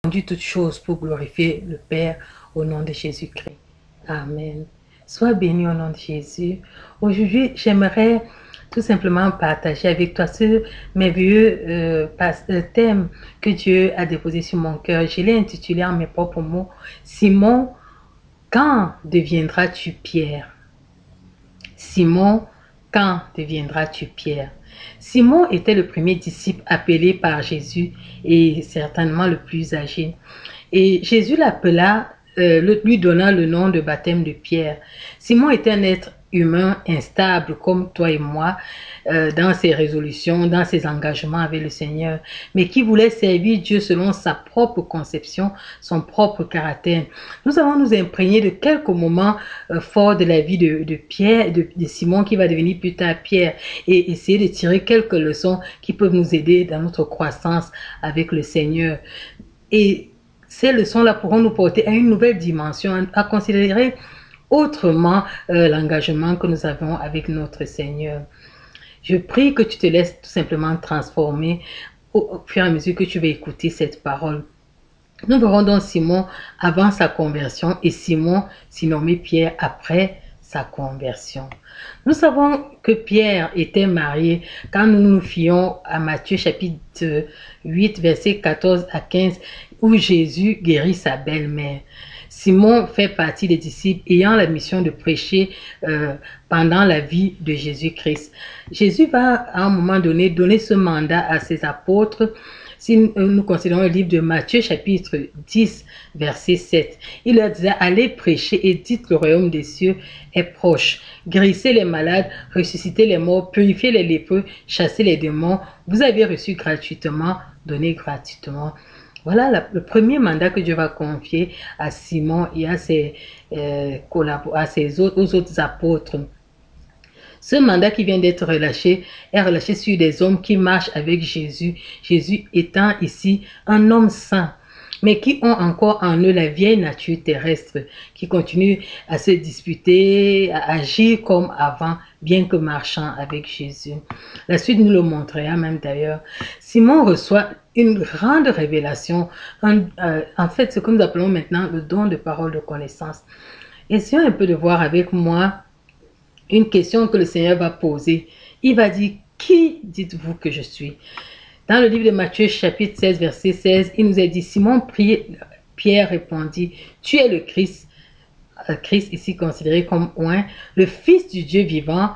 rendu toutes choses pour glorifier le Père au nom de Jésus-Christ. Amen. Sois béni au nom de Jésus. Aujourd'hui, j'aimerais tout simplement partager avec toi ce merveilleux thème que Dieu a déposé sur mon cœur. Je l'ai intitulé en mes propres mots, Simon, quand deviendras-tu Pierre? Simon, quand deviendras-tu Pierre? Simon était le premier disciple appelé par Jésus et certainement le plus âgé. Et Jésus l'appela, lui donna le nom de baptême de Pierre. Simon était un être humain instable comme toi et moi dans ses résolutions, dans ses engagements avec le Seigneur, mais qui voulait servir Dieu selon sa propre conception, son propre caractère. Nous allons nous imprégner de quelques moments forts de la vie de Pierre, de Simon qui va devenir plus tard Pierre, et essayer de tirer quelques leçons qui peuvent nous aider dans notre croissance avec le Seigneur. Et ces leçons-là pourront nous porter à une nouvelle dimension, à considérer autrement l'engagement que nous avons avec notre Seigneur. Je prie que tu te laisses tout simplement transformer au fur et à mesure que tu vas écouter cette parole. Nous verrons donc Simon avant sa conversion et Simon, surnommé Pierre, après sa conversion. Nous savons que Pierre était marié quand nous nous fions à Matthieu chapitre 8, versets 14 à 15, où Jésus guérit sa belle-mère. Simon fait partie des disciples ayant la mission de prêcher pendant la vie de Jésus-Christ. Jésus va à un moment donné donner ce mandat à ses apôtres. Si nous considérons le livre de Matthieu chapitre 10 verset 7, il leur disait: allez prêcher et dites le royaume des cieux est proche. Guérissez les malades, ressuscitez les morts, purifiez les lépreux, chassez les démons. Vous avez reçu gratuitement, donnez gratuitement. Voilà le premier mandat que Dieu va confier à Simon et à ses autres apôtres. Ce mandat qui vient d'être relâché est relâché sur des hommes qui marchent avec Jésus. Jésus étant ici un homme saint, mais qui ont encore en eux la vieille nature terrestre, qui continuent à se disputer, à agir comme avant, bien que marchant avec Jésus. La suite nous le montrera même d'ailleurs. Simon reçoit une grande révélation, en fait ce que nous appelons maintenant le don de parole de connaissance. Essayons un peu de voir avec moi une question que le Seigneur va poser. Il va dire: qui dites-vous que je suis? Dans le livre de Matthieu chapitre 16 verset 16, il nous est dit: Simon Pierre répondit: tu es le Christ, Christ ici considéré comme oint, le Fils du Dieu vivant.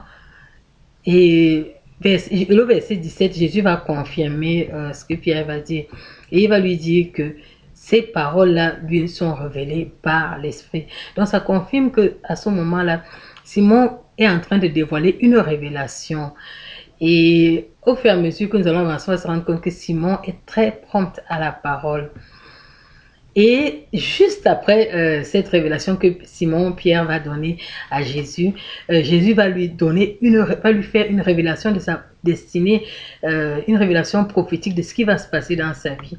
Et le verset 17, Jésus va confirmer ce que Pierre va dire. Et il va lui dire que ces paroles-là lui sont révélées par l'Esprit. Donc ça confirme que à ce moment-là, Simon est en train de dévoiler une révélation. Et au fur et à mesure que nous allons avancer, on va se rendre compte que Simon est très prompt à la parole. Et juste après cette révélation que Simon Pierre va donner à Jésus, Jésus va lui faire une révélation de sa destinée, une révélation prophétique de ce qui va se passer dans sa vie.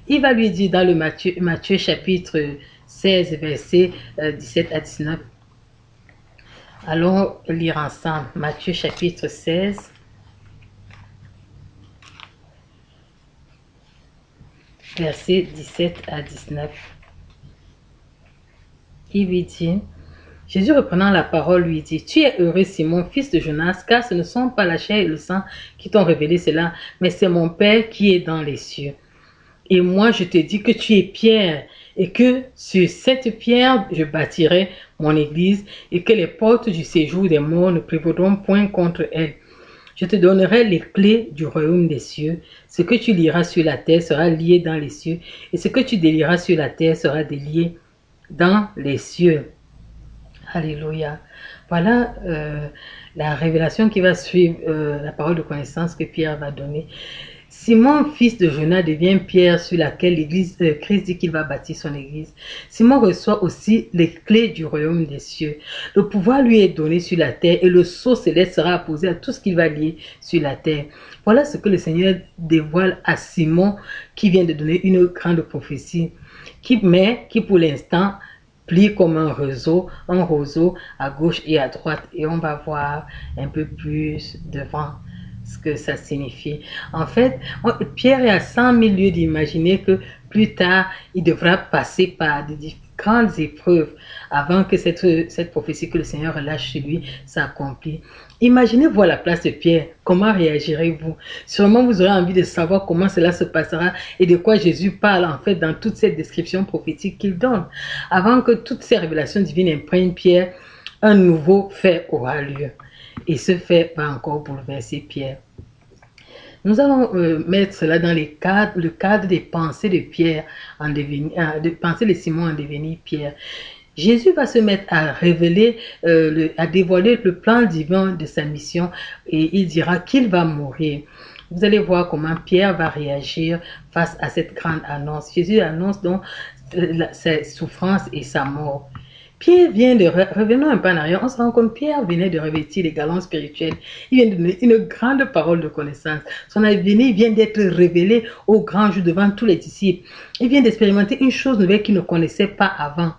Il va lui dire dans le Matthieu chapitre 16 versets 17 à 19. Allons lire ensemble Matthieu chapitre 16. Versets 17 à 19. Il lui dit, Jésus reprenant la parole lui dit: tu es heureux Simon, fils de Jonas, car ce ne sont pas la chair et le sang qui t'ont révélé cela, mais c'est mon Père qui est dans les cieux. Et moi je te dis que tu es Pierre, et que sur cette pierre je bâtirai mon église, et que les portes du séjour des morts ne prévaudront point contre elle. Je te donnerai les clés du royaume des cieux. Ce que tu lieras sur la terre sera lié dans les cieux, et ce que tu délieras sur la terre sera délié dans les cieux. Alléluia. Voilà la révélation qui va suivre la parole de connaissance que Pierre va donner. Simon, fils de Jonas, devient Pierre sur laquelle l'Église, Christ dit qu'il va bâtir son Église. Simon reçoit aussi les clés du royaume des cieux. Le pouvoir lui est donné sur la terre et le sceau céleste sera apposé à tout ce qu'il va lier sur la terre. Voilà ce que le Seigneur dévoile à Simon qui vient de donner une grande prophétie, qui pour l'instant plie comme un roseau à gauche et à droite. Et on va voir un peu plus devant ce que ça signifie. En fait, Pierre est à 100 000 lieues d'imaginer que plus tard, il devra passer par des grandes épreuves avant que cette prophétie que le Seigneur relâche sur lui s'accomplisse. Imaginez-vous à la place de Pierre, comment réagirez-vous? Sûrement vous aurez envie de savoir comment cela se passera et de quoi Jésus parle en fait dans toute cette description prophétique qu'il donne. Avant que toutes ces révélations divines imprègnent Pierre, un nouveau fait aura lieu. Et ce fait va encore bouleverser Pierre. Nous allons mettre cela dans le cadre des pensées de Pierre en devenir, des pensées de Simon en devenir Pierre. Jésus va se mettre à révéler, à dévoiler le plan divin de sa mission et il dira qu'il va mourir. Vous allez voir comment Pierre va réagir face à cette grande annonce. Jésus annonce donc sa souffrance et sa mort. Pierre vient de, revenons un peu en arrière, on se rend compte que Pierre venait de revêtir les galons spirituels. Il vient de donner une grande parole de connaissance. Son avenir vient d'être révélé au grand jour devant tous les disciples. Il vient d'expérimenter une chose nouvelle qu'il ne connaissait pas avant.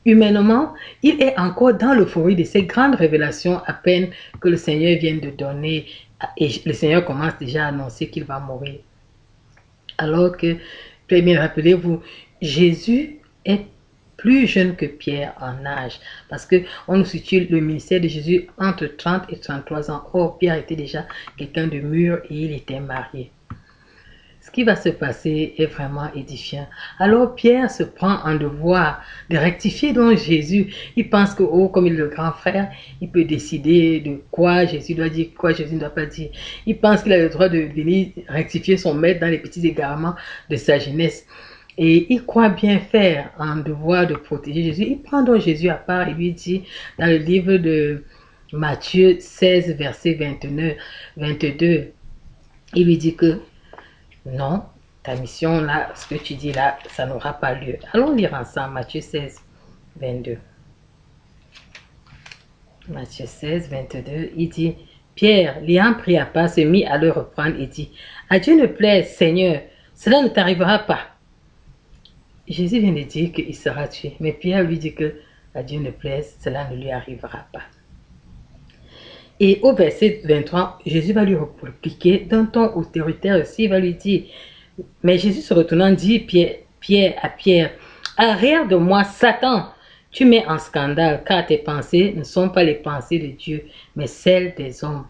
Humainement, il est encore dans l'euphorie de ces grandes révélations à peine que le Seigneur vient de donner. Et le Seigneur commence déjà à annoncer qu'il va mourir. Alors que, bien rappelez-vous, Jésus est plus jeune que Pierre en âge, parce qu'on nous situe le ministère de Jésus entre 30 et 33 ans. Or, Pierre était déjà quelqu'un de mûr et il était marié. Ce qui va se passer est vraiment édifiant. Alors Pierre se prend en devoir de rectifier donc Jésus. Il pense que, oh, comme il est le grand frère, il peut décider de quoi Jésus doit dire, quoi Jésus ne doit pas dire. Il pense qu'il a le droit de venir rectifier son maître dans les petits égarements de sa jeunesse. Et il croit bien faire en devoir de protéger Jésus. Il prend donc Jésus à part et lui dit dans le livre de Matthieu 16, verset 22, il lui dit que non, ta mission là, ce que tu dis là, ça n'aura pas lieu. Allons lire ensemble Matthieu 16, 22. Matthieu 16, 22, il dit, Pierre, l'ayant pris à part, se mit à le reprendre et dit, à Dieu ne plaise, Seigneur, cela ne t'arrivera pas. Jésus vient de dire qu'il sera tué, mais Pierre lui dit que à Dieu ne plaise, cela ne lui arrivera pas. Et au verset 23, Jésus va lui répliquer d'un ton autoritaire aussi, il va lui dire, mais Jésus se retournant dit à Pierre, arrière de moi, Satan, tu mets en scandale, car tes pensées ne sont pas les pensées de Dieu, mais celles des hommes.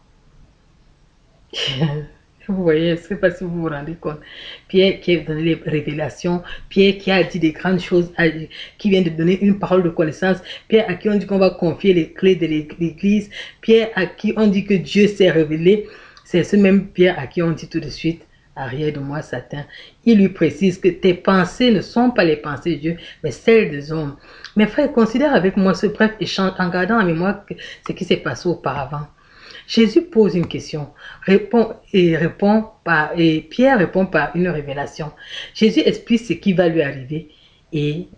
Vous voyez, je ne sais pas si vous vous rendez compte. Pierre qui a donné les révélations, Pierre qui a dit des grandes choses, qui vient de donner une parole de connaissance, Pierre à qui on dit qu'on va confier les clés de l'église, Pierre à qui on dit que Dieu s'est révélé, c'est ce même Pierre à qui on dit tout de suite, arrière de moi Satan. Il lui précise que tes pensées ne sont pas les pensées de Dieu, mais celles des hommes. Mes frères, considère avec moi ce bref échange en gardant en mémoire ce qui s'est passé auparavant. Jésus pose une question, Pierre répond par une révélation. Jésus explique ce qui va lui arriver et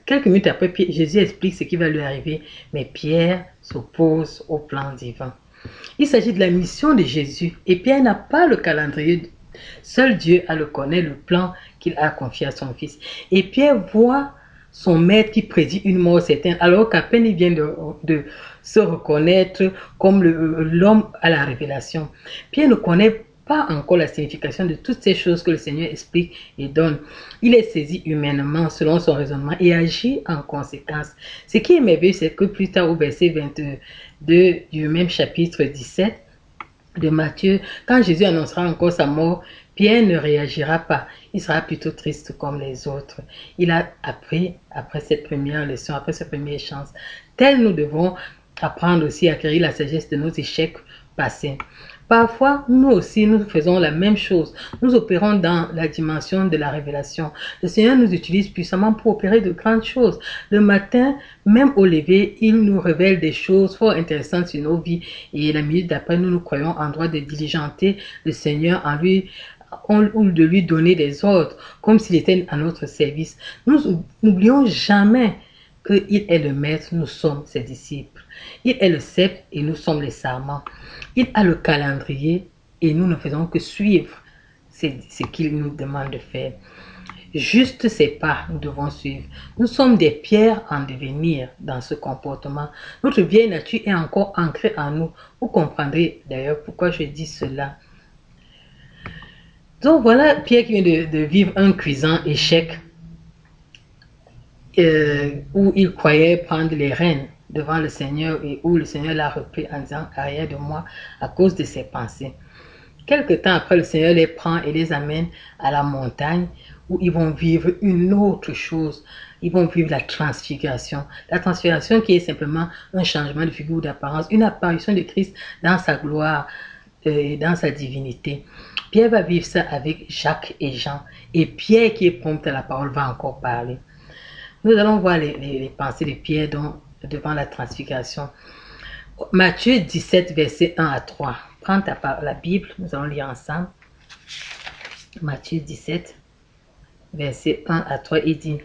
quelques minutes après, Jésus explique ce qui va lui arriver, mais Pierre s'oppose au plan divin. Il s'agit de la mission de Jésus et Pierre n'a pas le calendrier. Seul Dieu a le connaît, le plan qu'il a confié à son fils. Et Pierre voit son maître qui prédit une mort certaine, alors qu'à peine il vient de se reconnaître comme l'homme à la révélation. Pierre ne connaît pas encore la signification de toutes ces choses que le Seigneur explique et donne. Il est saisi humainement selon son raisonnement et agit en conséquence. Ce qui est merveilleux, c'est que plus tard au verset 22 du même chapitre 17 de Matthieu, quand Jésus annoncera encore sa mort, Pierre ne réagira pas. Il sera plutôt triste comme les autres. Il a appris, après cette première leçon, après ce premier échange, tel nous devons apprendre aussi à acquérir la sagesse de nos échecs passés. Parfois, nous aussi, nous faisons la même chose. Nous opérons dans la dimension de la révélation. Le Seigneur nous utilise puissamment pour opérer de grandes choses. Le matin, même au lever, il nous révèle des choses fort intéressantes sur nos vies. Et la minute d'après, nous nous croyons en droit de diligenter le Seigneur en lui, ou de lui donner des ordres, comme s'il était à notre service. Nous n'oublions jamais qu'il est le maître, nous sommes ses disciples. Il est le sceptre et nous sommes les sarments. Il a le calendrier et nous ne faisons que suivre ce qu'il nous demande de faire. Juste ces pas, nous devons suivre. Nous sommes des pierres en devenir dans ce comportement. Notre vieille nature est encore ancrée en nous. Vous comprendrez d'ailleurs pourquoi je dis cela. Donc voilà Pierre qui vient de vivre un cuisant échec où il croyait prendre les rênes devant le Seigneur et où le Seigneur l'a repris en disant arrière de moi à cause de ses pensées. Quelque temps après, le Seigneur les prend et les amène à la montagne où ils vont vivre une autre chose. Ils vont vivre la transfiguration. La transfiguration qui est simplement un changement de figure d'apparence, une apparition de Christ dans sa gloire et dans sa divinité. Pierre va vivre ça avec Jacques et Jean. Et Pierre qui est prompt à la parole va encore parler. Nous allons voir les pensées de Pierre devant la transfiguration. Matthieu 17, verset 1 à 3. Prends la Bible, nous allons lire ensemble. Matthieu 17, verset 1 à 3, il dit: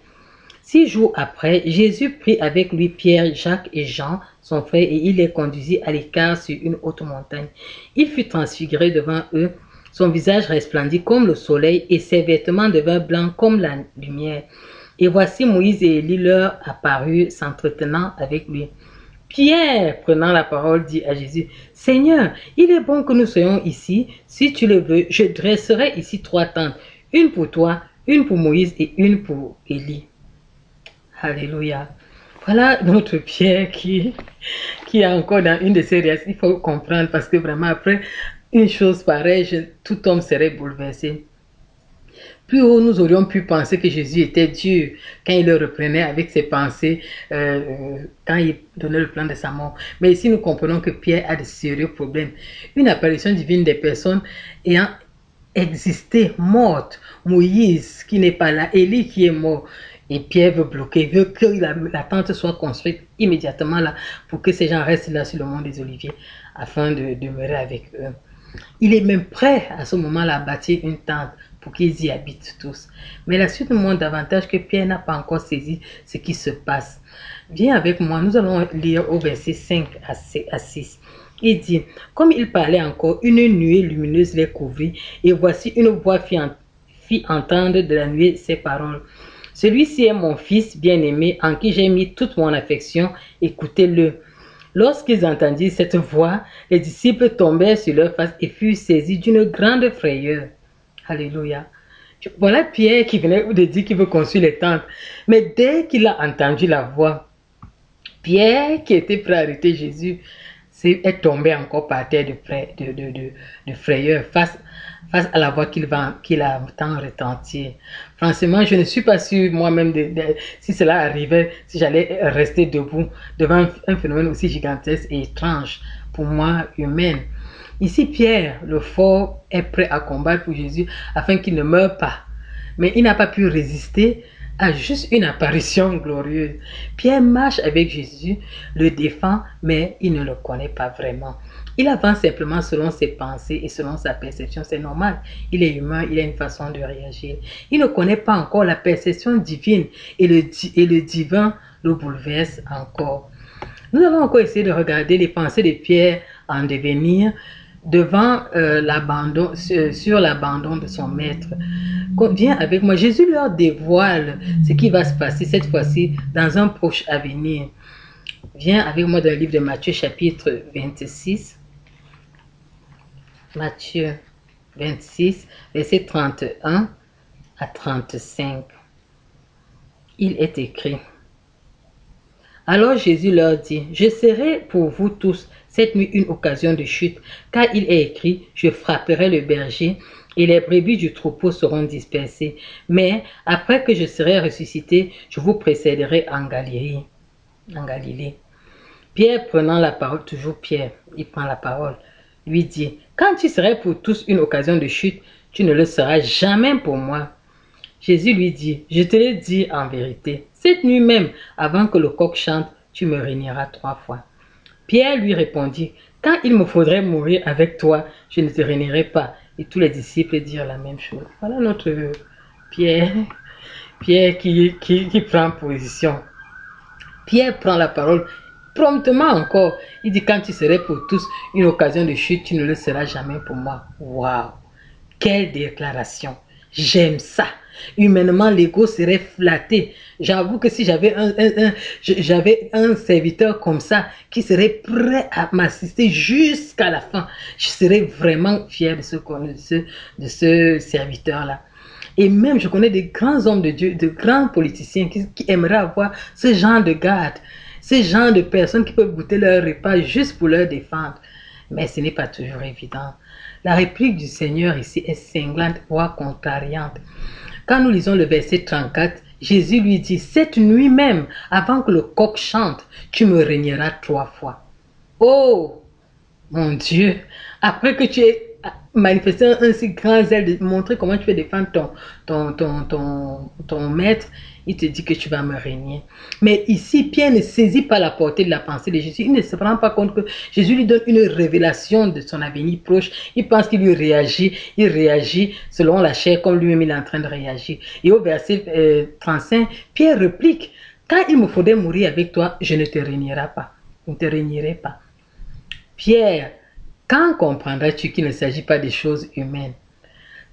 6 jours après, Jésus prit avec lui Pierre, Jacques et Jean, son frère, et il les conduisit à l'écart sur une haute montagne. Il fut transfiguré devant eux, son visage resplendit comme le soleil, et ses vêtements devinrent blancs comme la lumière. Et voici Moïse et Élie leur apparurent, s'entretenant avec lui. Pierre, prenant la parole, dit à Jésus: Seigneur, il est bon que nous soyons ici. Si tu le veux, je dresserai ici 3 tentes, une pour toi, une pour Moïse et une pour Élie. Alléluia. Voilà notre Pierre qui est encore dans une de ces réactions. Il faut comprendre parce que vraiment après une chose pareille, tout homme serait bouleversé. Plus haut, nous aurions pu penser que Jésus était Dieu quand il le reprenait avec ses pensées, quand il donnait le plan de sa mort. Mais ici, nous comprenons que Pierre a de sérieux problèmes. Une apparition divine des personnes ayant existé, mortes. Moïse qui n'est pas là, Élie qui est mort. Et Pierre veut bloquer, veut que la tente soit construite immédiatement là pour que ces gens restent là sur le mont des Oliviers afin de demeurer avec eux. Il est même prêt à ce moment-là à bâtir une tente pour qu'ils y habitent tous. Mais la suite nous montre davantage que Pierre n'a pas encore saisi ce qui se passe. Viens avec moi, nous allons lire au verset 5 à 6. Il dit: comme il parlait encore, une nuée lumineuse les couvrit, et voici une voix fit entendre de la nuée ces paroles: celui-ci est mon fils bien-aimé, en qui j'ai mis toute mon affection, écoutez-le. Lorsqu'ils entendirent cette voix, les disciples tombèrent sur leur face et furent saisis d'une grande frayeur. Alléluia. Voilà Pierre qui venait de dire qu'il veut construire les tentes. Mais dès qu'il a entendu la voix, Pierre qui était prêt à arrêter Jésus est tombé encore par terre de frayeur face à la voix qu'il entend retentir. Franchement, je ne suis pas sûre moi-même si cela arrivait, si j'allais rester debout devant un phénomène aussi gigantesque et étrange pour moi, humaine. Ici, Pierre, le fort, est prêt à combattre pour Jésus afin qu'il ne meure pas. Mais il n'a pas pu résister à juste une apparition glorieuse. Pierre marche avec Jésus, le défend, mais il ne le connaît pas vraiment. Il avance simplement selon ses pensées et selon sa perception. C'est normal. Il est humain, il a une façon de réagir. Il ne connaît pas encore la perception divine et le divin le bouleverse encore. Nous allons encore essayer de regarder les pensées de Pierre en devenir devant sur l'abandon de son maître. Viens avec moi. Jésus leur dévoile ce qui va se passer cette fois-ci dans un proche avenir. Viens avec moi dans le livre de Matthieu chapitre 26. Matthieu 26, verset 31 à 35. Il est écrit: alors Jésus leur dit: je serai pour vous tous cette nuit une occasion de chute, car il est écrit: je frapperai le berger et les brebis du troupeau seront dispersées. Mais après que je serai ressuscité, je vous précéderai en Galilée. Pierre prenant la parole, toujours Pierre, il prend la parole, lui dit: quand tu serais pour tous une occasion de chute, tu ne le seras jamais pour moi. Jésus lui dit: je te le dis en vérité, cette nuit même, avant que le coq chante, tu me régneras 3 fois. Pierre lui répondit: quand il me faudrait mourir avec toi, je ne te régnerai pas. Et tous les disciples dirent la même chose. Voilà notre Pierre qui prend position. Pierre prend la parole promptement encore. Il dit: quand tu serais pour tous une occasion de chute, tu ne le seras jamais pour moi. Waouh! Quelle déclaration! J'aime ça! Humainement, l'ego serait flatté. J'avoue que si j'avais j'avais un serviteur comme ça, qui serait prêt à m'assister jusqu'à la fin, je serais vraiment fier de ce serviteur-là. Et même, je connais des grands hommes de Dieu, de grands politiciens qui aimeraient avoir ce genre de garde, ce genre de personnes qui peuvent goûter leur repas juste pour leur défendre. Mais ce n'est pas toujours évident. La réplique du Seigneur ici est cinglante, voire contrariante. Quand nous lisons le verset 34, Jésus lui dit, cette nuit même, avant que le coq chante, tu me régneras 3 fois. Oh, mon Dieu, après que tu aies manifesté un si grand zèle de montrer comment tu peux défendre ton maître, il te dit que tu vas me régner. Mais ici, Pierre ne saisit pas la portée de la pensée de Jésus. Il ne se rend pas compte que Jésus lui donne une révélation de son avenir proche. Il pense qu'il lui réagit. Il réagit selon la chair comme lui-même il est en train de réagir. Et au verset 35, Pierre réplique, quand il me faudrait mourir avec toi, je ne te régnerai pas. Je ne te régnerai pas. Pierre, quand comprendras-tu qu'il ne s'agit pas des choses humaines?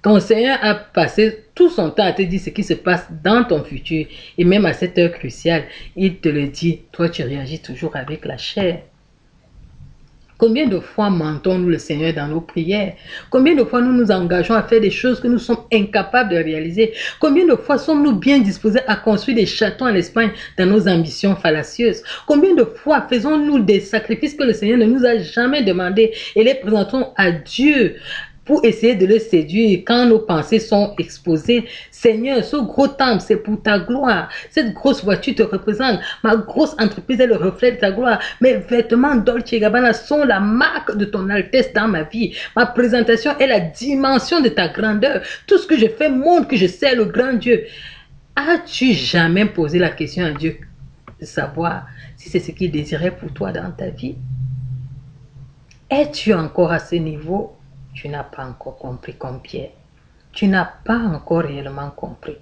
Ton Seigneur a passé tout son temps à te dire ce qui se passe dans ton futur. Et même à cette heure cruciale, il te le dit. Toi, tu réagis toujours avec la chair. Combien de fois mentons-nous le Seigneur dans nos prières? Combien de fois nous nous engageons à faire des choses que nous sommes incapables de réaliser? Combien de fois sommes-nous bien disposés à construire des châteaux en Espagne dans nos ambitions fallacieuses? Combien de fois faisons-nous des sacrifices que le Seigneur ne nous a jamais demandés et les présentons à Dieu pour essayer de le séduire quand nos pensées sont exposées? Seigneur, ce gros temple, c'est pour ta gloire. Cette grosse voiture te représente. Ma grosse entreprise est le reflet de ta gloire. Mes vêtements Dolce & Gabbana sont la marque de ton altesse dans ma vie. Ma présentation est la dimension de ta grandeur. Tout ce que je fais montre que je sers le grand Dieu. As-tu jamais posé la question à Dieu de savoir si c'est ce qu'il désirait pour toi dans ta vie? Es-tu encore à ce niveau? Tu n'as pas encore compris comme Pierre. Tu n'as pas encore réellement compris.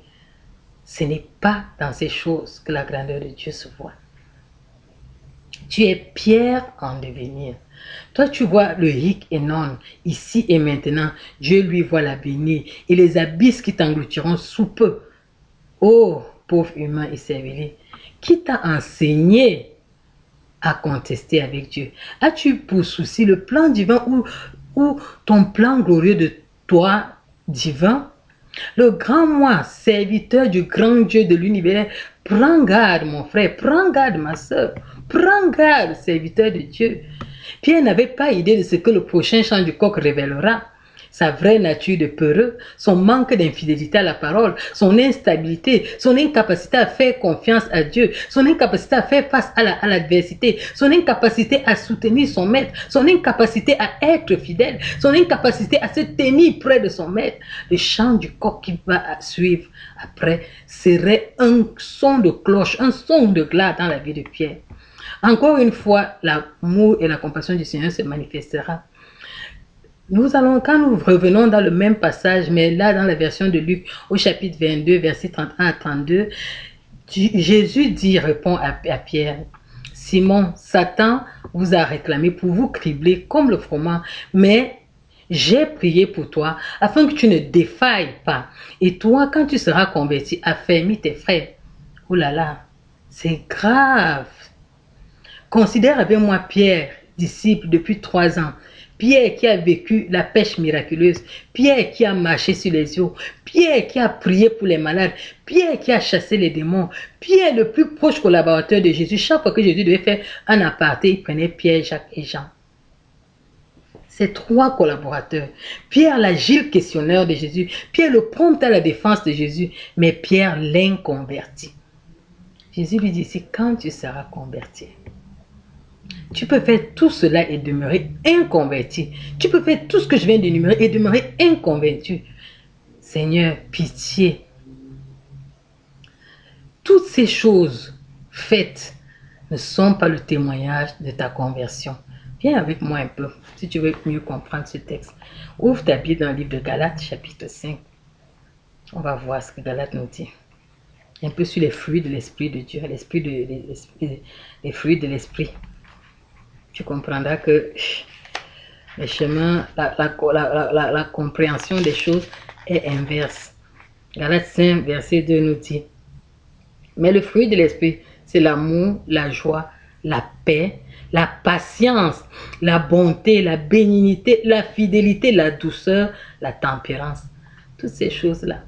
Ce n'est pas dans ces choses que la grandeur de Dieu se voit. Tu es Pierre en devenir. Toi, tu vois le hic et non, ici et maintenant. Dieu lui voit l'avenir et les abysses qui t'engloutiront sous peu. Oh, pauvre humain et servile, qui t'a enseigné à contester avec Dieu? As-tu pour souci le plan divin ou ton plan glorieux de toi divin? Le grand moi, serviteur du grand Dieu de l'univers, prends garde mon frère, prends garde ma soeur, prends garde serviteur de Dieu. Pierre n'avait pas idée de ce que le prochain chant du coq révélera. Sa vraie nature de peureux, son manque d'infidélité à la parole, son instabilité, son incapacité à faire confiance à Dieu, son incapacité à faire face à l'adversité, son incapacité à soutenir son maître, son incapacité à être fidèle, son incapacité à se tenir près de son maître. Le chant du coq qui va suivre après serait un son de cloche, un son de glas dans la vie de Pierre. Encore une fois, l'amour et la compassion du Seigneur se manifestera. Quand nous revenons dans le même passage, mais là dans la version de Luc, au chapitre 22, versets 31 à 32, Jésus répond à Pierre, Simon, Satan vous a réclamé pour vous cribler comme le froment, mais j'ai prié pour toi afin que tu ne défailles pas. Et toi, quand tu seras converti, affermis tes frères. Oh là là, c'est grave. Considère avec moi Pierre, disciple depuis 3 ans. Pierre qui a vécu la pêche miraculeuse, Pierre qui a marché sur les eaux, Pierre qui a prié pour les malades, Pierre qui a chassé les démons, Pierre le plus proche collaborateur de Jésus. Chaque fois que Jésus devait faire un aparté, il prenait Pierre, Jacques et Jean. Ces 3 collaborateurs. Pierre l'agile questionneur de Jésus, Pierre le prompt à la défense de Jésus, mais Pierre l'inconverti. Jésus lui dit, c'est quand tu seras converti. Tu peux faire tout cela et demeurer inconverti. Tu peux faire tout ce que je viens d'énumérer et demeurer inconverti. Seigneur, pitié. Toutes ces choses faites ne sont pas le témoignage de ta conversion. Viens avec moi un peu, si tu veux mieux comprendre ce texte. Ouvre ta Bible dans le livre de Galates, chapitre 5. On va voir ce que Galates nous dit. Un peu sur les fruits de l'Esprit de Dieu, les fruits de l'Esprit. Tu comprendras que le chemin, la compréhension des choses est inverse. Galates 5, verset 2 nous dit, mais le fruit de l'esprit, c'est l'amour, la joie, la paix, la patience, la bonté, la bénignité, la fidélité, la douceur, la tempérance. Toutes ces choses-là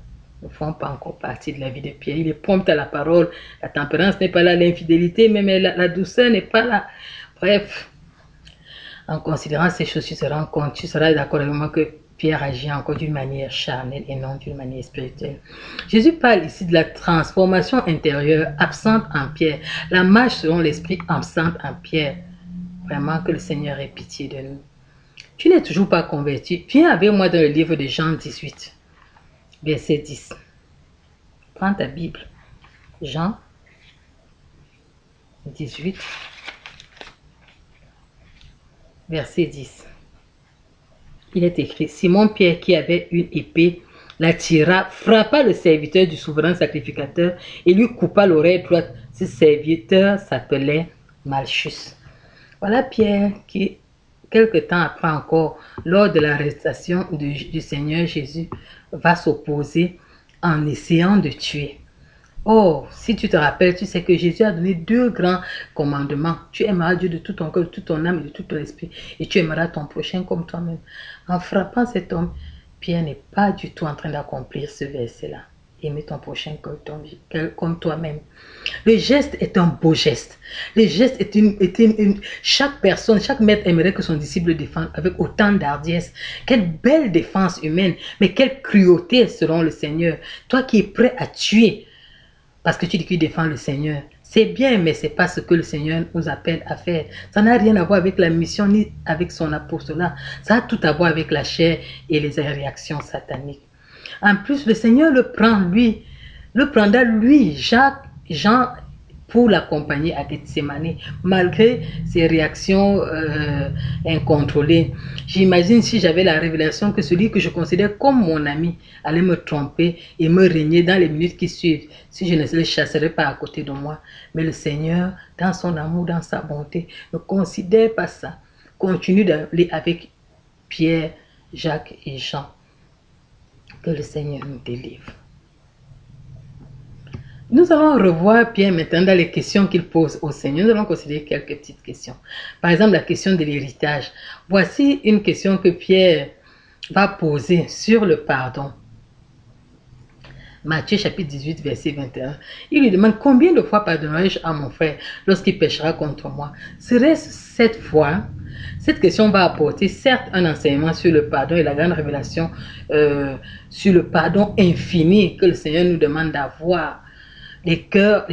ne font pas encore partie de la vie de Pierre. Il est prompt à la parole. La tempérance n'est pas là, l'infidélité, même la douceur n'est pas là. Bref, en considérant ces choses, tu seras d'accord avec moi que Pierre agit encore d'une manière charnelle et non d'une manière spirituelle. Jésus parle ici de la transformation intérieure absente en Pierre, la marche selon l'esprit absente en Pierre. Vraiment que le Seigneur ait pitié de nous. Tu n'es toujours pas converti. Viens avec moi dans le livre de Jean 18, verset 10. Prends ta Bible. Jean 18, verset 10. Il est écrit, Simon Pierre qui avait une épée, la tira, frappa le serviteur du souverain sacrificateur et lui coupa l'oreille droite. Ce serviteur s'appelait Malchus. Voilà Pierre qui, quelque temps après encore, lors de l'arrestation du Seigneur Jésus, va s'opposer en essayant de tuer. Oh, si tu te rappelles, tu sais que Jésus a donné 2 grands commandements. Tu aimeras Dieu de tout ton cœur, de toute ton âme et de tout ton esprit. Et tu aimeras ton prochain comme toi-même. En frappant cet homme, Pierre n'est pas du tout en train d'accomplir ce verset-là. Aimer ton prochain comme toi-même. Le geste est un beau geste. Le geste est chaque personne, chaque maître aimerait que son disciple le défende avec autant d'hardiesse. Quelle belle défense humaine, mais quelle cruauté selon le Seigneur. Toi qui es prêt à tuer, parce que tu dis qu'il défend le Seigneur. C'est bien, mais ce n'est pas ce que le Seigneur nous appelle à faire. Ça n'a rien à voir avec la mission ni avec son apostolat. Ça a tout à voir avec la chair et les réactions sataniques. En plus, le Seigneur le prendra lui, Jean, pour l'accompagner à Gethsémani, malgré ses réactions incontrôlées. J'imagine si j'avais la révélation que celui que je considère comme mon ami allait me tromper et me régner dans les minutes qui suivent, si je ne le chasserais pas à côté de moi. Mais le Seigneur, dans son amour, dans sa bonté, ne considère pas ça. Continue d'aller avec Pierre, Jacques et Jean. Que le Seigneur nous délivre. Nous allons revoir Pierre maintenant dans les questions qu'il pose au Seigneur. Nous allons considérer quelques petites questions. Par exemple, la question de l'héritage. Voici une question que Pierre va poser sur le pardon. Matthieu chapitre 18, verset 21. Il lui demande, combien de fois pardonnerai-je à mon frère lorsqu'il péchera contre moi? Serait-ce 7 fois? Cette question va apporter certes un enseignement sur le pardon et la grande révélation sur le pardon infini que le Seigneur nous demande d'avoir. Les cœurs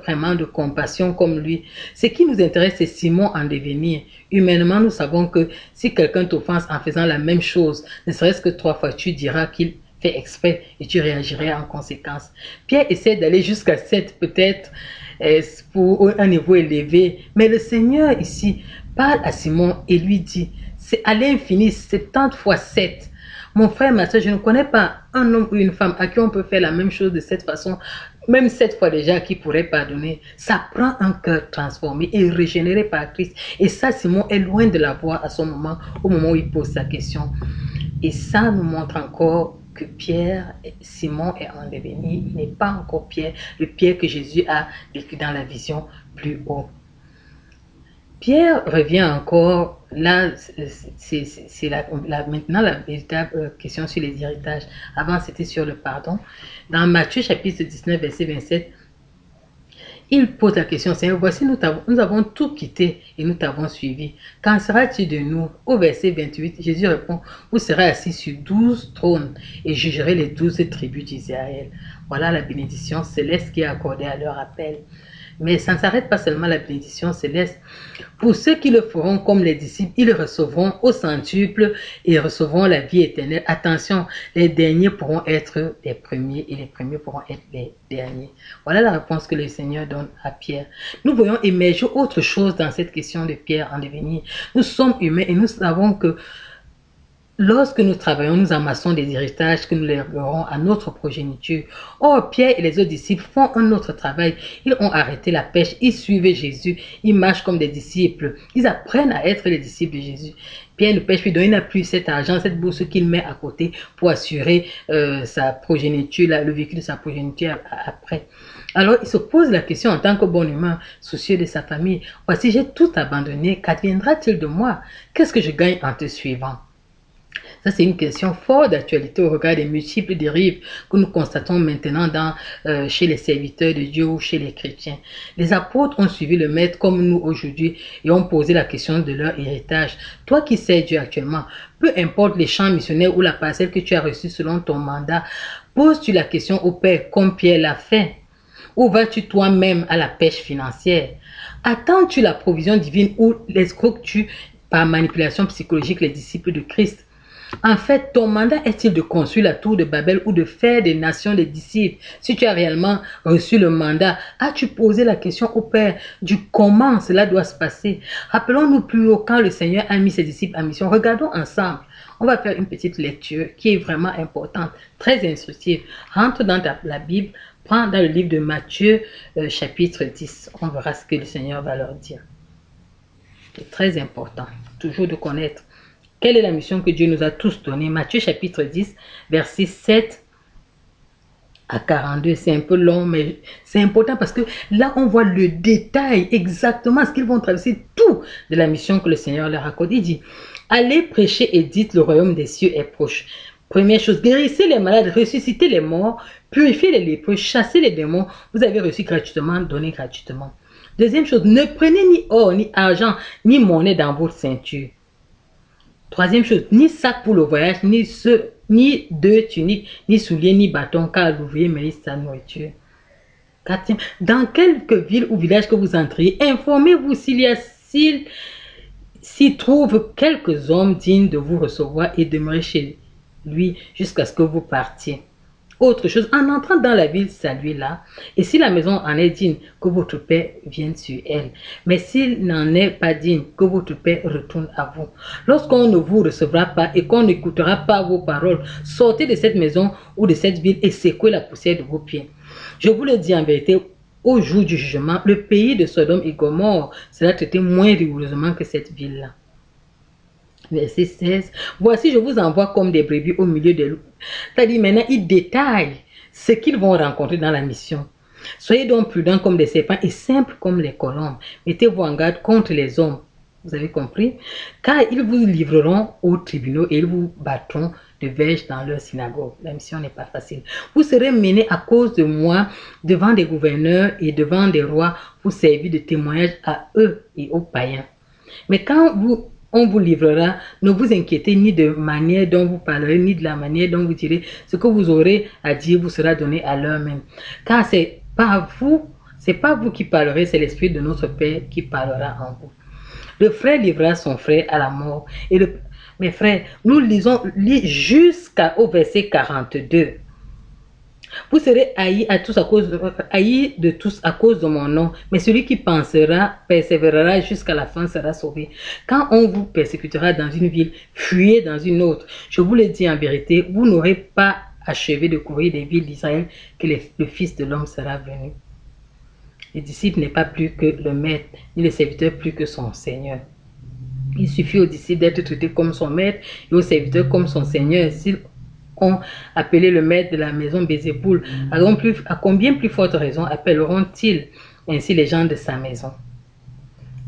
vraiment de compassion comme lui. Ce qui nous intéresse, c'est Simon en devenir. Humainement, nous savons que si quelqu'un t'offense en faisant la même chose, ne serait-ce que 3 fois, tu diras qu'il fait exprès et tu réagirais en conséquence. Pierre essaie d'aller jusqu'à 7 peut-être pour un niveau élevé. Mais le Seigneur ici parle à Simon et lui dit, c'est à l'infini, 70 fois 7. Mon frère, ma soeur, je ne connais pas un homme ou une femme à qui on peut faire la même chose de cette façon, même 7 fois déjà, qui pourrait pardonner. Ça prend un cœur transformé et régénéré par Christ. Et ça, Simon est loin de l'avoir à son moment, au moment où il pose sa question. Et ça nous montre encore que Simon est en devenir. Il n'est pas encore Pierre, le Pierre que Jésus a décrit dans la vision plus haut. Pierre revient encore, là, c'est maintenant la véritable question sur les héritages. Avant, c'était sur le pardon. Dans Matthieu chapitre 19, verset 27, il pose la question, Seigneur, voici, nous avons tout quitté et nous t'avons suivi. Qu'en sera-t-il de nous? Au verset 28, Jésus répond, vous serez assis sur 12 trônes et jugerez les 12 tribus d'Israël. Voilà la bénédiction céleste qui est accordée à leur appel. Mais ça ne s'arrête pas seulement à la bénédiction céleste. Pour ceux qui le feront comme les disciples, ils le recevront au centuple et recevront la vie éternelle. Attention, les derniers pourront être les premiers et les premiers pourront être les derniers. Voilà la réponse que le Seigneur donne à Pierre. Nous voyons émerger autre chose dans cette question de Pierre en devenir. Nous sommes humains et nous savons que Lorsque nous travaillons, nous amassons des héritages que nous lèverons à notre progéniture. Or, Pierre et les autres disciples font un autre travail. Ils ont arrêté la pêche, ils suivaient Jésus, ils marchent comme des disciples. Ils apprennent à être les disciples de Jésus. Pierre ne pêche plus, donc il n'a plus cet argent, cette bourse qu'il met à côté pour assurer sa progéniture, le vécu de sa progéniture après. Alors, il se pose la question en tant que bon humain, soucieux de sa famille. Voici, j'ai tout abandonné, qu'adviendra-t-il de moi? Qu'est-ce que je gagne en te suivant? Ça, c'est une question forte d'actualité au regard des multiples dérives que nous constatons maintenant chez les serviteurs de Dieu ou chez les chrétiens. Les apôtres ont suivi le maître comme nous aujourd'hui et ont posé la question de leur héritage. Toi qui sais Dieu actuellement, peu importe les champs missionnaires ou la parcelle que tu as reçue selon ton mandat, poses-tu la question au Père comme Pierre l'a fait? Ou vas-tu toi-même à la pêche financière? Attends-tu la provision divine ou l'escroques-tu par manipulation psychologique les disciples de Christ? En fait, ton mandat est-il de construire la tour de Babel ou de faire des nations des disciples? Si tu as réellement reçu le mandat, as-tu posé la question au Père du comment cela doit se passer? Rappelons-nous plus haut quand le Seigneur a mis ses disciples en mission. Regardons ensemble. On va faire une petite lecture qui est vraiment importante, très instructive. Rentre dans la Bible, prends dans le livre de Matthieu, chapitre 10. On verra ce que le Seigneur va leur dire. C'est très important, toujours de connaître. Quelle est la mission que Dieu nous a tous donnée? Matthieu chapitre 10, versets 7 à 42. C'est un peu long, mais c'est important parce que là, on voit le détail, exactement ce qu'ils vont traverser, tout de la mission que le Seigneur leur accorde. Il dit, allez prêcher et dites, le royaume des cieux est proche. Première chose, guérissez les malades, ressuscitez les morts, purifiez les lépreux, chassez les démons. Vous avez reçu gratuitement, donnez gratuitement. Deuxième chose, ne prenez ni or, ni argent, ni monnaie dans votre ceinture. Troisième chose, ni sac pour le voyage, ni deux tuniques, ni souliers, ni bâton, car l'ouvrier mérite sa nourriture. Quatrième, dans quelque ville ou village que vous entriez, informez-vous s'y trouve quelques hommes dignes de vous recevoir et demeurez chez lui jusqu'à ce que vous partiez. Autre chose, en entrant dans la ville, saluez-la. Et si la maison en est digne, que votre Père vienne sur elle. Mais s'il n'en est pas digne, que votre Père retourne à vous. Lorsqu'on ne vous recevra pas et qu'on n'écoutera pas vos paroles, sortez de cette maison ou de cette ville et secouez la poussière de vos pieds. Je vous le dis en vérité, au jour du jugement, le pays de Sodome et Gomorrhe sera traité moins rigoureusement que cette ville-là. Verset 16. Voici, je vous envoie comme des brebis au milieu des loups. C'est-à-dire, maintenant, il détaille ce qu'ils vont rencontrer dans la mission. Soyez donc prudents comme des serpents et simples comme les colombes. Mettez-vous en garde contre les hommes. Vous avez compris? Car ils vous livreront aux tribunaux et ils vous battront de verges dans leur synagogue. La mission n'est pas facile. Vous serez menés à cause de moi devant des gouverneurs et devant des rois pour servir de témoignage à eux et aux païens. Mais quand on vous livrera, ne vous inquiétez ni de manière dont vous parlerez, ni de la manière dont vous direz. Ce que vous aurez à dire vous sera donné à l'heure même. Car c'est pas vous qui parlerez, c'est l'Esprit de notre Père qui parlera en vous. Le frère livrera son frère à la mort. Mes frères, nous lisons jusqu'au verset 42. Vous serez haïs de tous à cause de mon nom, mais celui qui persévérera jusqu'à la fin sera sauvé. Quand on vous persécutera dans une ville, fuyez dans une autre. Je vous le dis en vérité, vous n'aurez pas achevé de courir des villes d'Israël que le Fils de l'homme sera venu. Le disciple n'est pas plus que le maître, ni le serviteur plus que son Seigneur. Il suffit au disciple d'être traité comme son maître et au serviteur comme son Seigneur. S'ils ont appelé le maître de la maison Bézéboul, à combien plus forte raison appelleront-ils ainsi les gens de sa maison?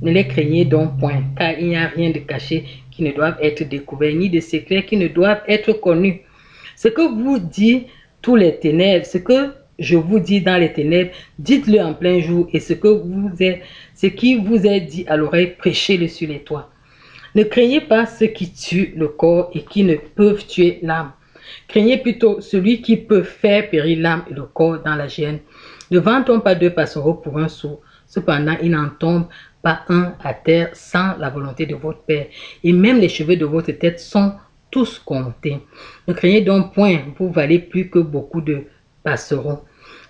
Ne les craignez donc point, car il n'y a rien de caché qui ne doive être découvert, ni de secret qui ne doivent être connus. Ce que vous dit tous les ténèbres, ce que je vous dis dans les ténèbres, dites-le en plein jour, et ce qui vous est dit à l'oreille, prêchez-le sur les toits. Ne craignez pas ceux qui tuent le corps et qui ne peuvent tuer l'âme. Craignez plutôt celui qui peut faire périr l'âme et le corps dans la géhenne. Ne vend-on pas 2 passereaux pour un sou? Cependant, il n'en tombe pas un à terre sans la volonté de votre Père. Et même les cheveux de votre tête sont tous comptés. Ne craignez donc point, vous valez plus que beaucoup de passereaux.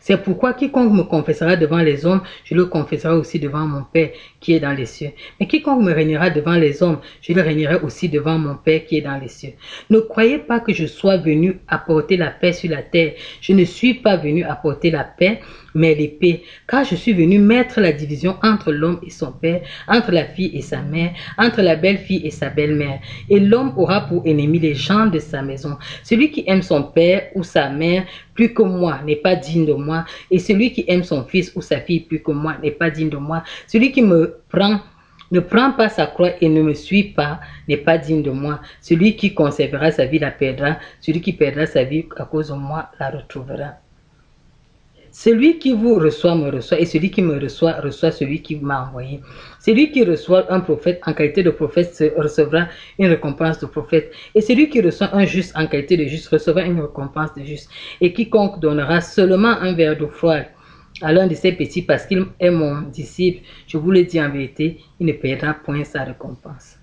C'est pourquoi quiconque me confessera devant les hommes, je le confesserai aussi devant mon Père qui est dans les cieux. Mais quiconque me régnera devant les hommes, je le régnerai aussi devant mon Père qui est dans les cieux. Ne croyez pas que je sois venu apporter la paix sur la terre. Je ne suis pas venu apporter la paix, mais l'épée. Car je suis venu mettre la division entre l'homme et son père, entre la fille et sa mère, entre la belle-fille et sa belle-mère. Et l'homme aura pour ennemi les gens de sa maison. Celui qui aime son père ou sa mère plus que moi n'est pas digne de moi. Et celui qui aime son fils ou sa fille plus que moi n'est pas digne de moi. Celui qui ne prend pas sa croix et ne me suit pas n'est pas digne de moi. Celui qui conservera sa vie la perdra. Celui qui perdra sa vie à cause de moi la retrouvera. Celui qui vous reçoit me reçoit, et celui qui me reçoit reçoit celui qui m'a envoyé. Celui qui reçoit un prophète en qualité de prophète recevra une récompense de prophète, et celui qui reçoit un juste en qualité de juste recevra une récompense de juste. Et quiconque donnera seulement un verre d'eau froide à l'un de ces petits parce qu'il est mon disciple, je vous le dis en vérité, il ne perdra point sa récompense.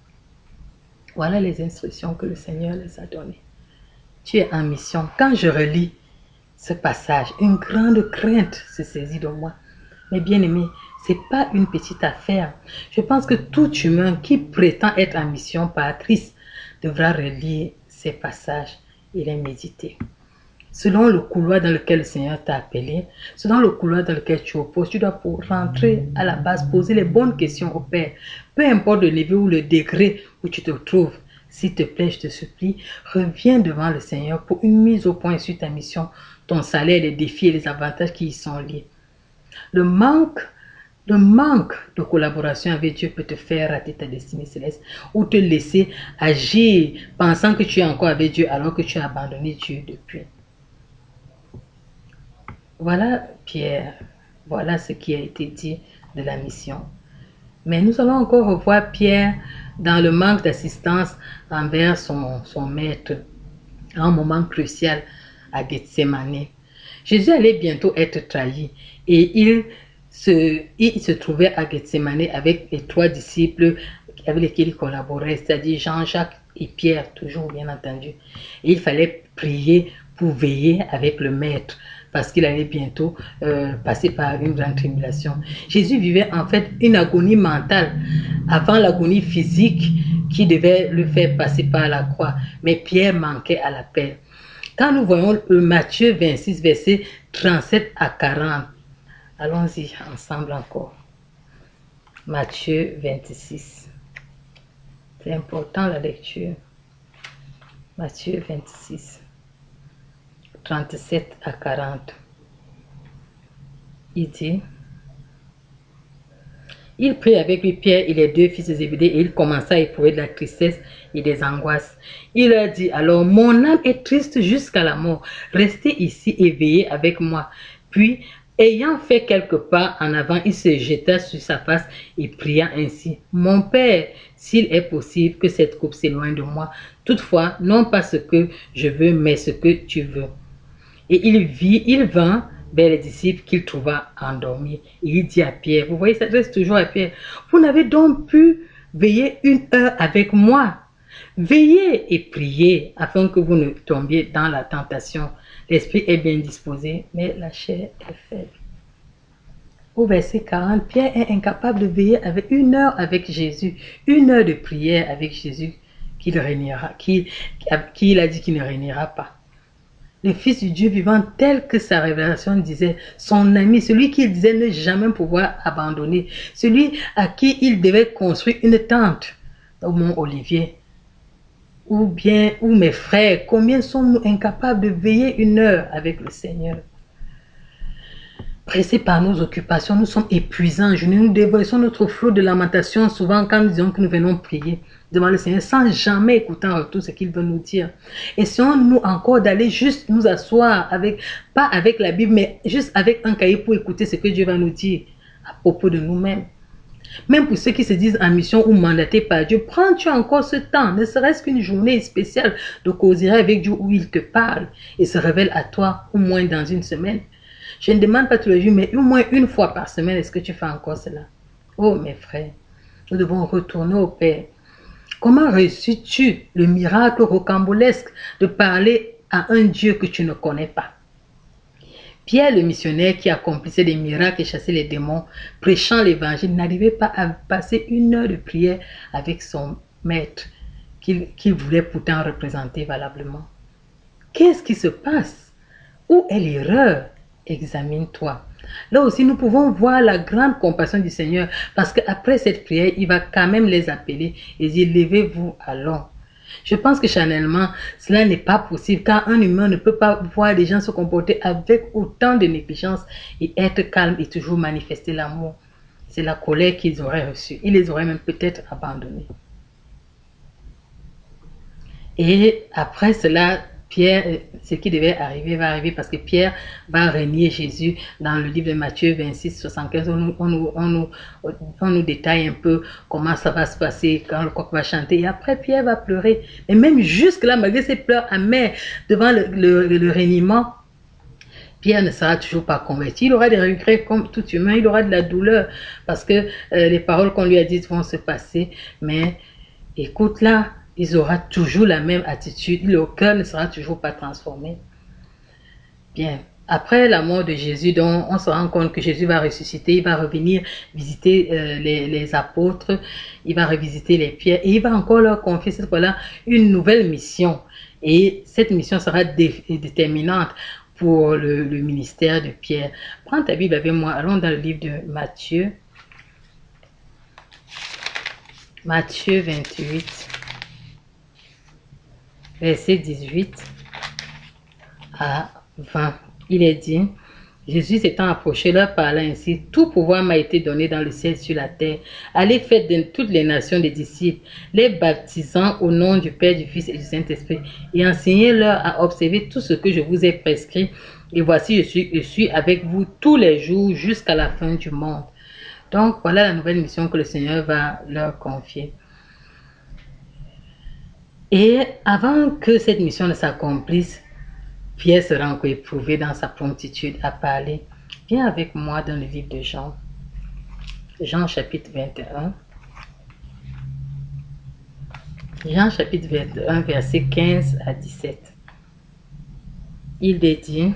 Voilà les instructions que le Seigneur les a données. Tu es en mission. Quand je relis ce passage, une grande crainte se saisit de moi. Mais bien aimé, ce n'est pas une petite affaire. Je pense que tout humain qui prétend être en mission patrice devra relire ces passages et les méditer. Selon le couloir dans lequel le Seigneur t'a appelé, selon le couloir dans lequel tu opposes, tu dois pour rentrer à la base, poser les bonnes questions au Père. Peu importe le niveau ou le degré où tu te trouves, s'il te plaît, je te supplie, reviens devant le Seigneur pour une mise au point sur ta mission, ton salaire, les défis et les avantages qui y sont liés. Le manque de collaboration avec Dieu peut te faire rater ta destinée céleste ou te laisser agir pensant que tu es encore avec Dieu alors que tu as abandonné Dieu depuis. Voilà Pierre, voilà ce qui a été dit de la mission. Mais nous allons encore revoir Pierre dans le manque d'assistance envers son maître à un moment crucial à Gethsémane. Jésus allait bientôt être trahi et il se trouvait à Gethsémane avec les 3 disciples avec lesquels il collaborait, c'est-à-dire Jean-Jacques et Pierre, toujours bien entendu. Et il fallait prier pour veiller avec le maître parce qu'il allait bientôt passer par une grande tribulation. Jésus vivait en fait une agonie mentale avant l'agonie physique qui devait le faire passer par la croix. Mais Pierre manquait à l'appel. Quand nous voyons Matthieu 26, versets 37 à 40, allons-y ensemble encore. Matthieu 26. C'est important la lecture. Matthieu 26. 37 à 40. Il dit, il prit avec lui Pierre et les 2 fils de Zébédée et il commença à éprouver de la tristesse et des angoisses. Il leur dit, alors mon âme est triste jusqu'à la mort, restez ici et veillez avec moi. Puis, ayant fait quelques pas en avant, il se jeta sur sa face et pria ainsi, mon Père, s'il est possible que cette coupe s'éloigne de moi, toutefois, non pas ce que je veux, mais ce que tu veux. Et il vint vers les disciples qu'il trouva endormis. Et il dit à Pierre, vous voyez, ça reste toujours à Pierre, vous n'avez donc pu veiller 1 heure avec moi. Veillez et priez afin que vous ne tombiez dans la tentation. L'esprit est bien disposé, mais la chair est faible. Au verset 40, Pierre est incapable de veiller avec 1 heure avec Jésus, 1 heure de prière avec Jésus qu'il régnera, qu'il a dit qu'il ne régnera pas. Le Fils du Dieu vivant tel que sa révélation disait, son ami, celui qu'il disait ne jamais pouvoir abandonner, celui à qui il devait construire une tente au mont Olivier. Ou mes frères, combien sommes-nous incapables de veiller 1 heure avec le Seigneur? Pressés par nos occupations, nous sommes épuisants. Nous déversons notre flot de lamentation souvent quand nous disons que nous venons prier devant le Seigneur sans jamais écouter en retour ce qu'il veut nous dire. Essayons-nous encore d'aller juste nous asseoir pas avec la Bible, mais juste avec un cahier pour écouter ce que Dieu va nous dire à propos de nous-mêmes. Même pour ceux qui se disent en mission ou mandatés par Dieu, prends-tu encore ce temps, ne serait-ce qu'une journée spéciale de causer avec Dieu où il te parle et se révèle à toi au moins dans une semaine. Je ne demande pas tous les jours, mais au moins 1 fois par semaine, est-ce que tu fais encore cela? Oh mes frères, nous devons retourner au Père. Comment réussis-tu le miracle rocambolesque de parler à un Dieu que tu ne connais pas? Pierre, le missionnaire qui accomplissait des miracles et chassait les démons, prêchant l'évangile, n'arrivait pas à passer 1 heure de prière avec son maître qu'il voulait pourtant représenter valablement. Qu'est-ce qui se passe? Où est l'erreur? Examine-toi. Là aussi, nous pouvons voir la grande compassion du Seigneur parce qu'après cette prière, il va quand même les appeler et dire, levez-vous, allons. Je pense que charnellement, cela n'est pas possible car un humain ne peut pas voir les gens se comporter avec autant de négligence et être calme et toujours manifester l'amour. C'est la colère qu'ils auraient reçue. Ils les auraient même peut-être abandonnés. Et après cela, Pierre, ce qui devait arriver va arriver parce que Pierre va renier Jésus dans le livre de Matthieu 26, 75. On nous détaille un peu comment ça va se passer quand le coq va chanter. Et après, Pierre va pleurer. Et même jusque-là, malgré ses pleurs amers devant le reniement, Pierre ne sera toujours pas converti. Il aura des regrets comme tout humain. Il aura de la douleur parce que les paroles qu'on lui a dites vont se passer. Mais écoute là, ils auront toujours la même attitude. Le cœur ne sera toujours pas transformé. Bien. Après la mort de Jésus, donc, on se rend compte que Jésus va ressusciter. Il va revenir visiter les apôtres. Il va revisiter les pierres. Et il va encore leur confier cette fois-là une nouvelle mission. Et cette mission sera déterminante pour le ministère de Pierre. Prends ta Bible avec moi. Allons dans le livre de Matthieu. Matthieu 28. Verset 18 à 20. Il est dit, Jésus s'étant approché leur parla ainsi, tout pouvoir m'a été donné dans le ciel et sur la terre. Allez faire de toutes les nations des disciples, les baptisant au nom du Père, du Fils et du Saint-Esprit, et enseignez-leur à observer tout ce que je vous ai prescrit. Et voici, je suis avec vous tous les jours jusqu'à la fin du monde. Donc, voilà la nouvelle mission que le Seigneur va leur confier. Et avant que cette mission ne s'accomplisse, Pierre sera encore éprouvé dans sa promptitude à parler. Viens avec moi dans le livre de Jean. Jean chapitre 21. Jean chapitre 21, verset 15 à 17. Il est dit,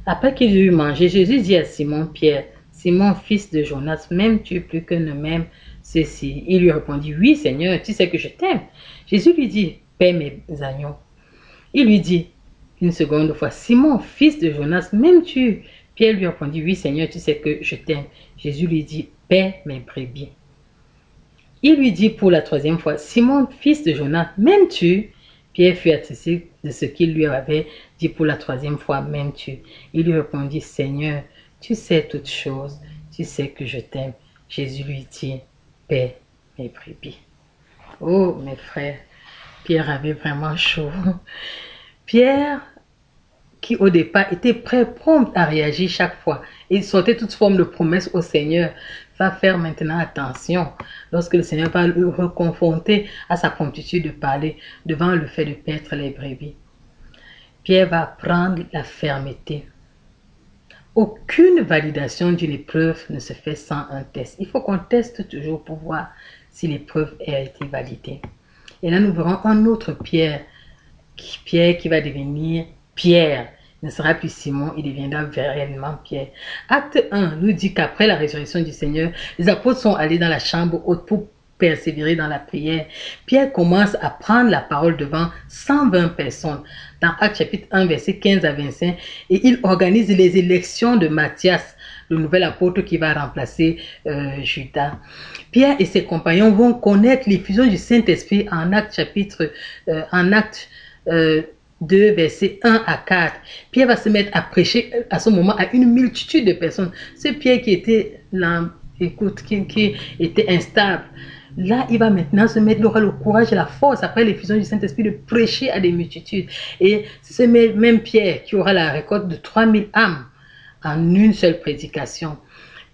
après qu'il eut mangé, Jésus dit à Simon Pierre, Simon, fils de Jonas, m'aimes-tu plus que ne m'aime ceci? Il lui répondit, oui Seigneur, tu sais que je t'aime. Jésus lui dit, paie mes agneaux. Il lui dit une seconde fois, Simon, fils de Jonas, m'aimes-tu? Pierre lui répondit, oui Seigneur, tu sais que je t'aime. Jésus lui dit, paie mes brebis. Il lui dit pour la troisième fois, Simon, fils de Jonas, m'aimes-tu? Pierre fut attristé de ce qu'il lui avait dit pour la troisième fois, m'aimes-tu? Il lui répondit, Seigneur, tu sais toutes choses, tu sais que je t'aime. Jésus lui dit, paie mes brebis. Oh, mes frères, Pierre avait vraiment chaud. Pierre, qui au départ était prompt à réagir chaque fois et sortait toute forme de promesse au Seigneur, va faire maintenant attention lorsque le Seigneur va le reconfronter à sa promptitude de parler devant le fait de paître les brebis. Pierre va prendre la fermeté. Aucune validation d'une épreuve ne se fait sans un test. Il faut qu'on teste toujours pour voir si l'épreuve a été validée. Et là, nous verrons un autre Pierre qui va devenir Pierre. Il ne sera plus Simon, il deviendra réellement Pierre. Acte 1 nous dit qu'après la résurrection du Seigneur, les apôtres sont allés dans la chambre haute pour persévérer dans la prière. Pierre commence à prendre la parole devant 120 personnes dans Acte chapitre 1 verset 15 à 25 et il organise les élections de Matthias, le nouvel apôtre qui va remplacer Judas. Pierre et ses compagnons vont connaître l'effusion du Saint-Esprit en Acte chapitre 2 versets 1 à 4. Pierre va se mettre à prêcher à ce moment à une multitude de personnes. C'est Pierre qui était là, écoute, qui était instable. Là, il va maintenant se mettre, il aura le courage et la force après l'effusion du Saint-Esprit de prêcher à des multitudes. Et c'est ce même Pierre qui aura la récolte de 3000 âmes en une seule prédication.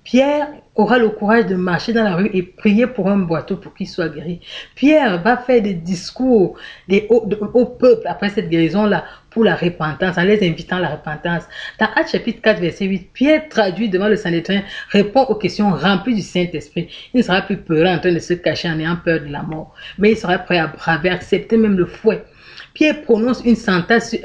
Pierre aura le courage de marcher dans la rue et prier pour un boiteux pour qu'il soit guéri. Pierre va faire des discours au peuple après cette guérison-là pour la repentance, en les invitant à la repentance. Dans Actes chapitre 4, verset 8, Pierre traduit devant le Sanhédrin, répond aux questions remplies du Saint-Esprit. Il ne sera plus peureux en train de se cacher en ayant peur de la mort, mais il sera prêt à braver, accepter même le fouet. Pierre prononce une sentence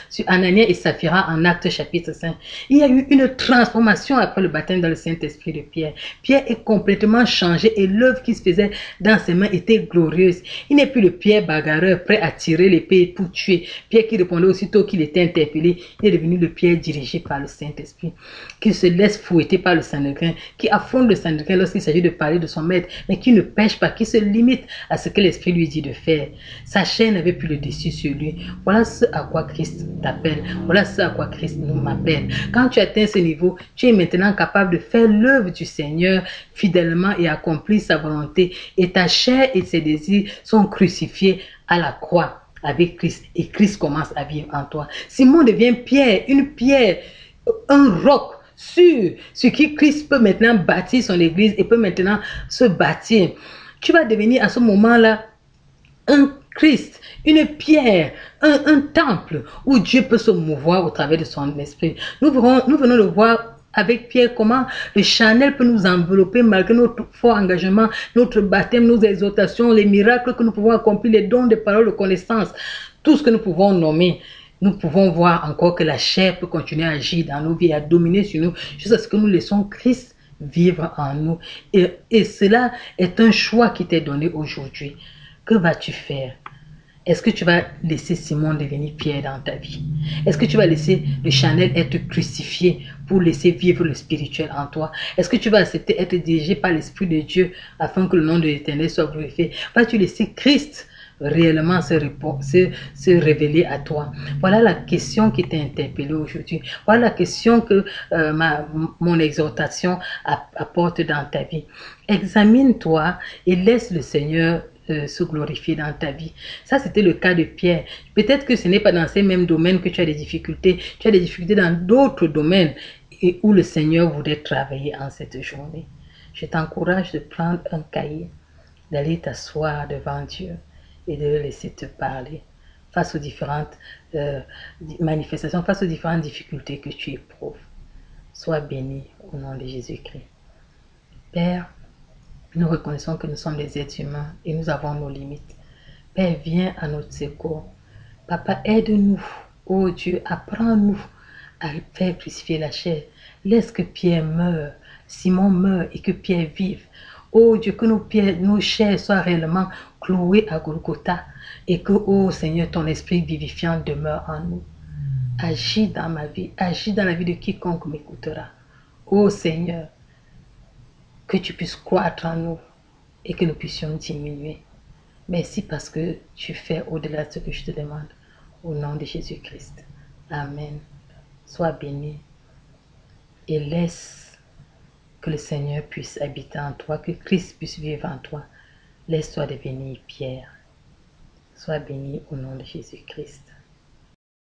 sur Anania et Saphira en Actes chapitre 5. Il y a eu une transformation après le baptême dans le Saint-Esprit de Pierre. Pierre est complètement changé et l'œuvre qui se faisait dans ses mains était glorieuse. Il n'est plus le Pierre bagarreur prêt à tirer l'épée pour tuer. Pierre qui répondait aussitôt qu'il était interpellé. Il est devenu le Pierre dirigé par le Saint-Esprit, qui se laisse fouetter par le Sanhédrin, qui affronte le Sanhédrin lorsqu'il s'agit de parler de son maître, mais qui ne pêche pas, qui se limite à ce que l'Esprit lui dit de faire. Sa chair n'avait plus le dessus sur lui. Voilà ce à quoi Christ t'appelle. Voilà ce à quoi Christ nous m'appelle. Quand tu atteins ce niveau, tu es maintenant capable de faire l'œuvre du Seigneur fidèlement et accomplir sa volonté. Et ta chair et ses désirs sont crucifiés à la croix avec Christ. Et Christ commence à vivre en toi. Simon devient pierre, une pierre, un roc sur qui Christ peut maintenant bâtir son église et peut maintenant se bâtir. Tu vas devenir à ce moment-là un Christ, une pierre, un temple où Dieu peut se mouvoir au travers de son esprit. Nous venons de voir avec Pierre comment le charnel peut nous envelopper malgré notre fort engagement, notre baptême, nos exhortations, les miracles que nous pouvons accomplir, les dons de paroles de connaissance, tout ce que nous pouvons nommer. Nous pouvons voir encore que la chair peut continuer à agir dans nos vies, à dominer sur nous, jusqu'à ce que nous laissons Christ vivre en nous. Et cela est un choix qui t'est donné aujourd'hui. Que vas-tu faire? Est-ce que tu vas laisser Simon devenir Pierre dans ta vie? Est-ce que tu vas laisser le charnel être crucifié pour laisser vivre le spirituel en toi? Est-ce que tu vas accepter être dirigé par l'Esprit de Dieu afin que le nom de l'Éternel soit glorifié? Vas-tu laisser Christ réellement se révéler à toi? Voilà la question qui t'a interpellé aujourd'hui. Voilà la question que mon exhortation apporte dans ta vie. Examine-toi et laisse le Seigneur se glorifier dans ta vie. Ça, c'était le cas de Pierre. Peut-être que ce n'est pas dans ces mêmes domaines que tu as des difficultés. Tu as des difficultés dans d'autres domaines et où le Seigneur voudrait travailler en cette journée. Je t'encourage de prendre un cahier, d'aller t'asseoir devant Dieu et de le laisser te parler face aux différentes manifestations, face aux différentes difficultés que tu éprouves. Sois béni au nom de Jésus-Christ. Père, nous reconnaissons que nous sommes des êtres humains et nous avons nos limites. Père, viens à notre secours. Papa, aide-nous. Oh Dieu, apprends-nous à faire crucifier la chair. Laisse que Pierre meure, Simon meure et que Pierre vive. Oh Dieu, que nos chairs soient réellement clouées à Golgotha et que, oh Seigneur, ton esprit vivifiant demeure en nous. Agis dans ma vie, agis dans la vie de quiconque m'écoutera. Oh Seigneur, que tu puisses croître en nous et que nous puissions diminuer. Merci parce que tu fais au-delà de ce que je te demande. Au nom de Jésus-Christ. Amen. Sois béni et laisse que le Seigneur puisse habiter en toi, que Christ puisse vivre en toi. Laisse-toi devenir Pierre. Sois béni au nom de Jésus-Christ.